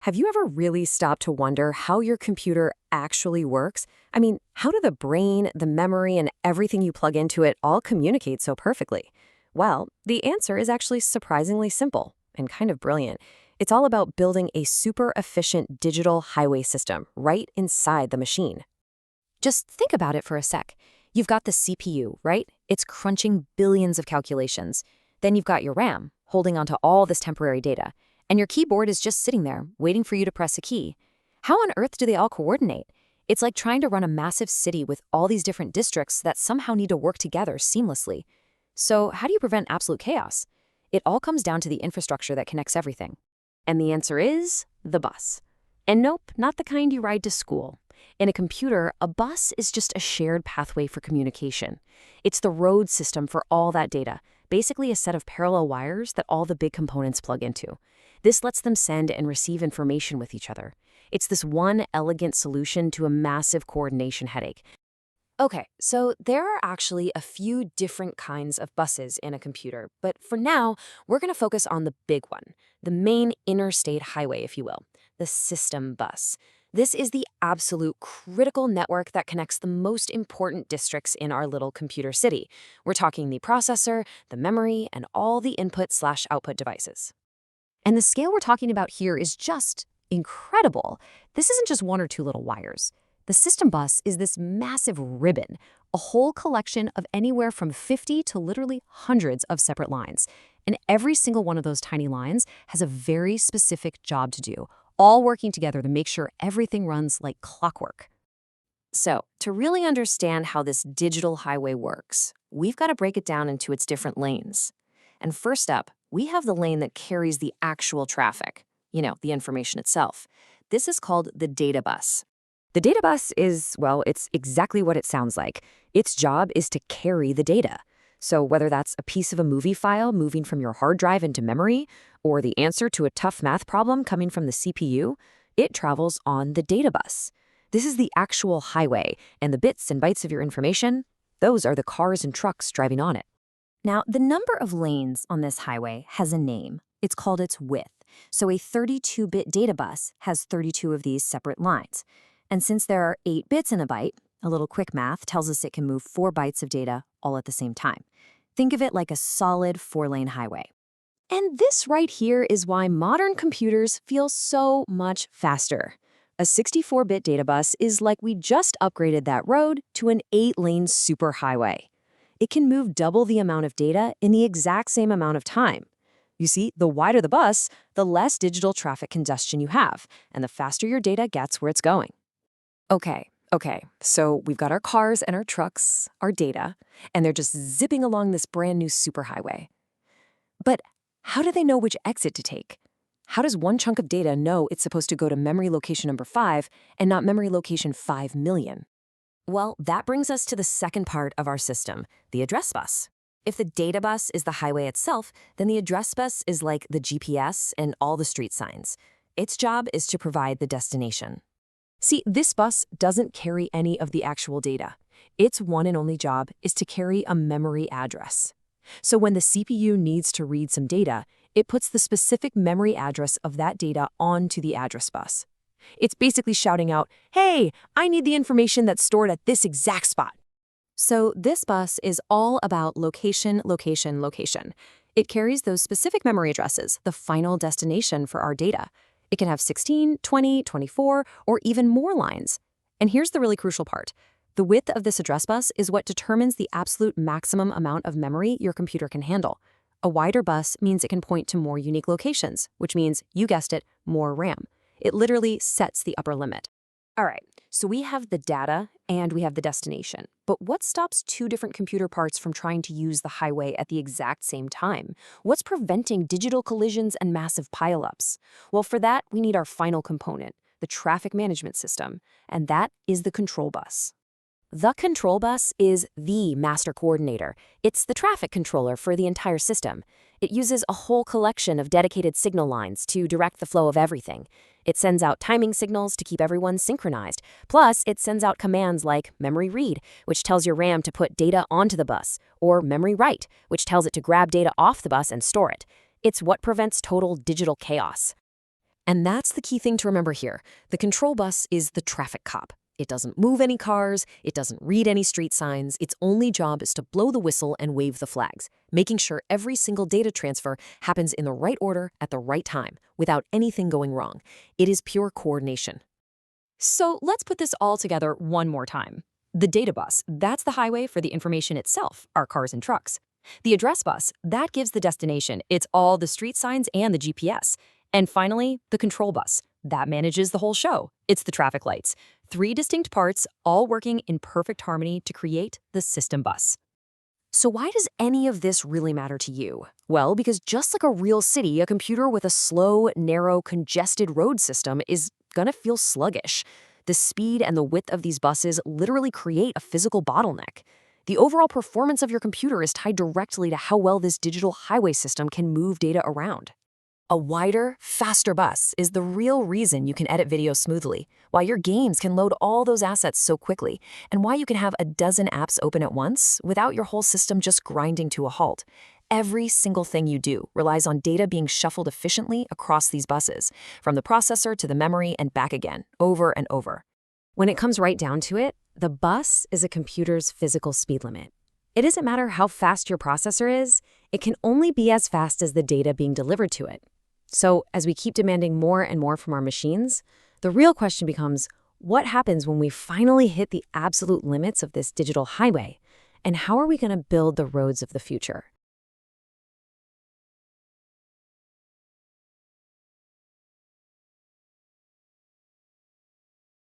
Have you ever really stopped to wonder how your computer actually works? I mean, how do the brain, the memory, and everything you plug into it all communicate so perfectly? Well, the answer is actually surprisingly simple and kind of brilliant. It's all about building a super efficient digital highway system right inside the machine. Just think about it for a sec. You've got the CPU, right? It's crunching billions of calculations. Then you've got your RAM, holding onto all this temporary data. And your keyboard is just sitting there, waiting for you to press a key. How on earth do they all coordinate? It's like trying to run a massive city with all these different districts that somehow need to work together seamlessly. So how do you prevent absolute chaos? It all comes down to the infrastructure that connects everything. And the answer is the bus. And nope, not the kind you ride to school. In a computer, a bus is just a shared pathway for communication. It's the road system for all that data, basically a set of parallel wires that all the big components plug into. This lets them send and receive information with each other. It's this one elegant solution to a massive coordination headache. Okay, so there are actually a few different kinds of buses in a computer, but for now, we're going to focus on the big one, the main interstate highway, if you will, the system bus. This is the absolute critical network that connects the most important districts in our little computer city. We're talking the processor, the memory, and all the input/output devices. And the scale we're talking about here is just incredible. This isn't just one or two little wires. The system bus is this massive ribbon, a whole collection of anywhere from 50 to literally hundreds of separate lines. And every single one of those tiny lines has a very specific job to do, all working together to make sure everything runs like clockwork. So, to really understand how this digital highway works, we've got to break it down into its different lanes. And first up, we have the lane that carries the actual traffic, the information itself. This is called the data bus. The data bus is, well, it's exactly what it sounds like. Its job is to carry the data. So whether that's a piece of a movie file moving from your hard drive into memory, or the answer to a tough math problem coming from the CPU, it travels on the data bus. This is the actual highway, and the bits and bytes of your information, those are the cars and trucks driving on it. Now, the number of lanes on this highway has a name. It's called its width. So a 32-bit data bus has 32 of these separate lines. And since there are 8 bits in a byte, a little quick math tells us it can move 4 bytes of data all at the same time. Think of it like a solid 4-lane highway. And this right here is why modern computers feel so much faster. A 64-bit data bus is like we just upgraded that road to an 8-lane superhighway. It can move double the amount of data in the exact same amount of time. You see, the wider the bus, the less digital traffic congestion you have, and the faster your data gets where it's going. Okay, so we've got our cars and our trucks, our data, and they're just zipping along this brand new superhighway. But how do they know which exit to take? How does one chunk of data know it's supposed to go to memory location number 5 and not memory location 5 million? Well, that brings us to the second part of our system, the address bus. If the data bus is the highway itself, then the address bus is like the GPS and all the street signs. Its job is to provide the destination. See, this bus doesn't carry any of the actual data. Its one and only job is to carry a memory address. So when the CPU needs to read some data, it puts the specific memory address of that data onto the address bus. It's basically shouting out, hey, I need the information that's stored at this exact spot. So this bus is all about location, location, location. It carries those specific memory addresses, the final destination for our data. It can have 16, 20, 24, or even more lines. And here's the really crucial part. The width of this address bus is what determines the absolute maximum amount of memory your computer can handle. A wider bus means it can point to more unique locations, which means, you guessed it, more RAM. It literally sets the upper limit. All right, so we have the data and we have the destination. But what stops two different computer parts from trying to use the highway at the exact same time? What's preventing digital collisions and massive pileups? Well, for that, we need our final component, the traffic management system, and that is the control bus. The control bus is the master coordinator. It's the traffic controller for the entire system. It uses a whole collection of dedicated signal lines to direct the flow of everything. It sends out timing signals to keep everyone synchronized. Plus, it sends out commands like memory read, which tells your RAM to put data onto the bus, or memory write, which tells it to grab data off the bus and store it. It's what prevents total digital chaos. And that's the key thing to remember here. The control bus is the traffic cop. It doesn't move any cars, it doesn't read any street signs. Its only job is to blow the whistle and wave the flags, making sure every single data transfer happens in the right order at the right time, without anything going wrong. It is pure coordination. So let's put this all together one more time. The data bus, that's the highway for the information itself, our cars and trucks. The address bus, that gives the destination. It's all the street signs and the GPS. And finally, the control bus, that manages the whole show. It's the traffic lights. 3 distinct parts, all working in perfect harmony to create the system bus. So why does any of this really matter to you? Well, because just like a real city, a computer with a slow, narrow, congested road system is gonna feel sluggish. The speed and the width of these buses literally create a physical bottleneck. The overall performance of your computer is tied directly to how well this digital highway system can move data around. A wider, faster bus is the real reason you can edit video smoothly, why your games can load all those assets so quickly, and why you can have a dozen apps open at once without your whole system just grinding to a halt. Every single thing you do relies on data being shuffled efficiently across these buses, from the processor to the memory and back again, over and over. When it comes right down to it, the bus is a computer's physical speed limit. It doesn't matter how fast your processor is, it can only be as fast as the data being delivered to it. So, as we keep demanding more and more from our machines, the real question becomes, what happens when we finally hit the absolute limits of this digital highway? And how are we going to build the roads of the future?